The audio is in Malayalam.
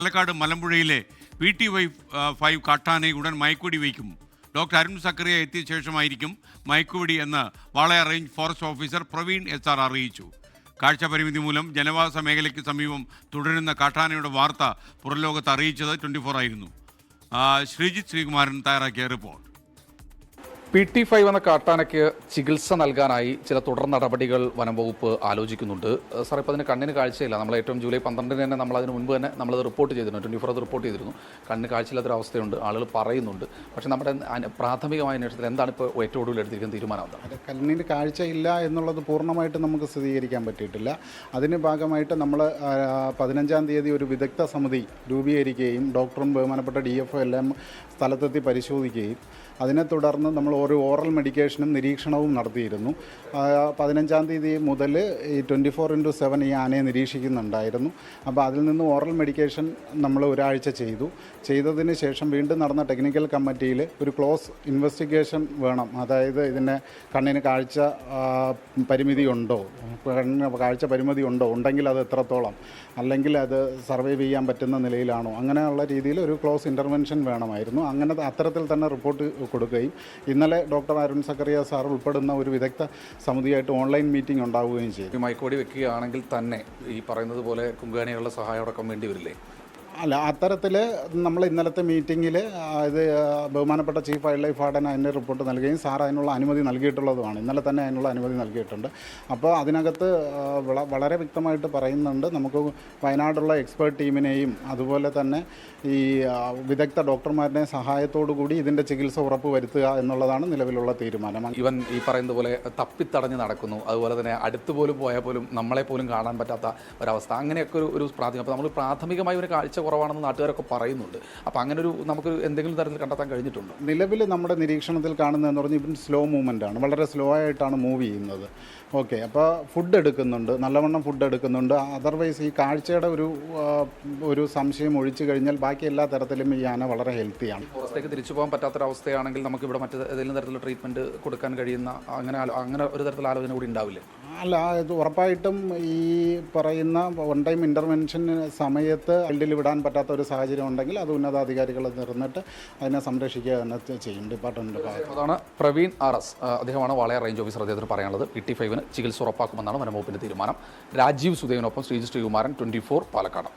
പാലക്കാട് മലമ്പുഴയിലെ PT5 കാട്ടാനയെ ഉടൻ മയക്കുവെടി വയ്ക്കും. ഡോക്ടർ അരുൺ സക്കറിയ എത്തിയ ശേഷമായിരിക്കും മയക്കുവെടി എന്ന് Walayar range forest officer Praveen SR അറിയിച്ചു. കാഴ്ചപരിമിതി മൂലം ജനവാസ മേഖലയ്ക്ക് സമീപം തുടരുന്ന കാട്ടാനയുടെ വാർത്ത പുറംലോകത്ത് അറിയിച്ചത് 24 ആയിരുന്നു. ശ്രീജിത്ത് ശ്രീകുമാരൻ തയ്യാറാക്കിയ റിപ്പോർട്ട്. PT5 എന്ന കാട്ടാനയ്ക്ക് ചികിത്സ നൽകാനായി ചില തുടർ നടപടികൾ വനം വകുപ്പ് ആലോചിക്കുന്നുണ്ട്. സാർ, ഇപ്പോൾ അതിന് കണ്ണിന് കാഴ്ചയില്ല. നമ്മൾ ഏറ്റവും ജൂലൈ 12 തന്നെ നമ്മളതിന് മുൻപ് തന്നെ നമ്മളത് റിപ്പോർട്ട് ചെയ്തിരുന്നു. 24 അത് റിപ്പോർട്ട് ചെയ്തിരുന്നു. കണ്ണിന് കാഴ്ചയില്ലാത്തൊരവസ്ഥയുണ്ട്, ആളുകൾ പറയുന്നുണ്ട്. പക്ഷേ നമ്മുടെ പ്രാഥമികമായ അന്വേഷണത്തിൽ എന്താണ് ഇപ്പോൾ ഏറ്റവും ഒടുവിൽ എടുത്തിരിക്കുന്ന തീരുമാനം? എന്താണ്? കണ്ണിന് കാഴ്ചയില്ല എന്നുള്ളത് പൂർണ്ണമായിട്ട് നമുക്ക് സ്ഥിരീകരിക്കാൻ പറ്റിയിട്ടില്ല. അതിന് ഭാഗമായിട്ട് നമ്മൾ 15-ാം തീയതി ഒരു വിദഗ്ധ സമിതി രൂപീകരിക്കുകയും ഡോക്ടറും ബഹുമാനപ്പെട്ട DFO എല്ലാം സ്ഥലത്തെത്തി പരിശോധിക്കുകയും അതിനെ തുടർന്ന് നമ്മൾ ഒരു ഓറൽ മെഡിക്കേഷനും നിരീക്ഷണവും നടത്തിയിരുന്നു. 15-ാം തീയതി മുതൽ ഈ 24/7 ഈ ആനയെ നിരീക്ഷിക്കുന്നുണ്ടായിരുന്നു. അപ്പോൾ അതിൽ നിന്ന് ഓറൽ മെഡിക്കേഷൻ നമ്മൾ ഒരാഴ്ച ചെയ്തതിന് ശേഷം വീണ്ടും നടന്ന ടെക്നിക്കൽ കമ്മിറ്റിയിൽ ഒരു ക്ലോസ് ഇൻവെസ്റ്റിഗേഷൻ വേണം. അതായത് ഇതിൻ്റെ കണ്ണിന് കാഴ്ച പരിമിതി ഉണ്ടോ, കാഴ്ച പരിമിതി ഉണ്ടെങ്കിൽ അത് എത്രത്തോളം, അല്ലെങ്കിൽ അത് സർവൈവ് ചെയ്യാൻ പറ്റുന്ന നിലയിലാണോ, അങ്ങനെയുള്ള രീതിയിൽ ഒരു ക്ലോസ് ഇൻ്റർവെൻഷൻ വേണമായിരുന്നു. അങ്ങനെ അത്തരത്തിൽ തന്നെ റിപ്പോർട്ട് കൊടുക്കുകയും ഇന്നലെ ഡോക്ടർ അരുൺ സക്കറിയ സാർ ഉൾപ്പെടുന്ന ഒരു വിദഗ്ധ സമിതിയായിട്ട് ഓൺലൈൻ മീറ്റിംഗ് ഉണ്ടാവുകയും ചെയ്തു. മയക്കുവെടി വെക്കുകയാണെങ്കിൽ തന്നെ ഈ പറയുന്നത് പോലെ കുങ്കാണികളുടെ സഹായം അടക്കം വേണ്ടി വരില്ലേ? അല്ല, അത്തരത്തിൽ നമ്മൾ ഇന്നലത്തെ മീറ്റിങ്ങിൽ ഇത് ബഹുമാനപ്പെട്ട ചീഫ് വൈൽഡ് ലൈഫ് വാർഡൻ അതിൻ്റെ റിപ്പോർട്ട് നൽകുകയും സാർ അതിനുള്ള അനുമതി നൽകിയിട്ടുള്ളതുമാണ്. ഇന്നലെ തന്നെ അതിനുള്ള അനുമതി നൽകിയിട്ടുണ്ട്. അപ്പോൾ അതിനകത്ത് വളരെ വ്യക്തമായിട്ട് പറയുന്നുണ്ട്, നമുക്ക് വയനാടുള്ള എക്സ്പേർട്ട് ടീമിനെയും അതുപോലെ തന്നെ ഈ വിദഗ്ധ ഡോക്ടർമാരുടെ സഹായത്തോടു കൂടി ഇതിൻ്റെ ചികിത്സ ഉറപ്പ് വരുത്തുക എന്നുള്ളതാണ് നിലവിലുള്ള തീരുമാനം. ഇവൻ ഈ പറയുന്നത് പോലെ തപ്പിത്തടഞ്ഞ് നടക്കുന്നു, അതുപോലെ തന്നെ അടുത്ത് പോലും പോയാൽ പോലും നമ്മളെ പോലും കാണാൻ പറ്റാത്ത ഒരവസ്ഥ, അങ്ങനെയൊക്കെ ഒരു പ്രാഥമിക. അപ്പോൾ നമ്മൾ പ്രാഥമികമായി ഒരു കാഴ്ച കുറവാണെന്ന് നാട്ടുകാരൊക്കെ പറയുന്നുണ്ട്. അപ്പോൾ അങ്ങനെ നമുക്ക് എന്തെങ്കിലും തരത്തിൽ കണ്ടെത്താൻ കഴിഞ്ഞിട്ടുണ്ടോ? നിലവിൽ നമ്മുടെ നിരീക്ഷണത്തിൽ കാണുന്നതെന്ന് പറഞ്ഞാൽ ഇവൻ സ്ലോ മൂവ്മെൻ്റ് ആണ്, വളരെ സ്ലോ ആയിട്ടാണ് മൂവ് ചെയ്യുന്നത്. ഓക്കെ, അപ്പോൾ ഫുഡ് എടുക്കുന്നുണ്ട്, നല്ലവണ്ണം ഫുഡ് എടുക്കുന്നുണ്ട്. അതർവൈസ് ഈ കാഴ്ചയുടെ ഒരു സംശയം ഒഴിച്ചു കഴിഞ്ഞാൽ ബാക്കി എല്ലാ തരത്തിലും ഈ ആന വളരെ ഹെൽത്തിയാണ്. പുറത്തേക്ക് തിരിച്ചു പോകാൻ പറ്റാത്തൊരവസ്ഥയാണെങ്കിൽ നമുക്ക് ഇവിടെ മറ്റ് ഏതെങ്കിലും തരത്തിലുള്ള ട്രീറ്റ്മെൻറ്റ് കൊടുക്കാൻ കഴിയുന്ന അങ്ങനെ ഒരു തരത്തിലുള്ള ആലോചന കൂടി ഉണ്ടാവില്ലേ? അല്ല, ഇത് ഉറപ്പായിട്ടും ഈ പറയുന്ന വൺ ടൈം ഇൻ്റർവെൻഷൻ സമയത്ത് ഫീൽഡിൽ വിടാൻ പറ്റാത്ത ഒരു സാഹചര്യം ഉണ്ടെങ്കിൽ അത് ഉന്നതാധികാരികൾ നിർന്നിട്ട് അതിനെ സംരക്ഷിക്കുക തന്നെ ചെയ്യും ഡിപ്പാർട്ട്മെൻറ്റ്. അതാണ് പ്രവീൺ RS, അദ്ദേഹമാണ് വാളയാർ റേഞ്ച് ഓഫീസർ. അദ്ദേഹത്തിന് പറയാനുള്ളത് PT5 ചികിത്സ ഉറപ്പാക്കുമെന്നാണ് വനംവകുപ്പിൻ്റെ തീരുമാനം. രാജീവ് സുദേവനൊപ്പം ശ്രീജിത്ത് ശ്രീകുമാരൻ, 24 പാലക്കാട്.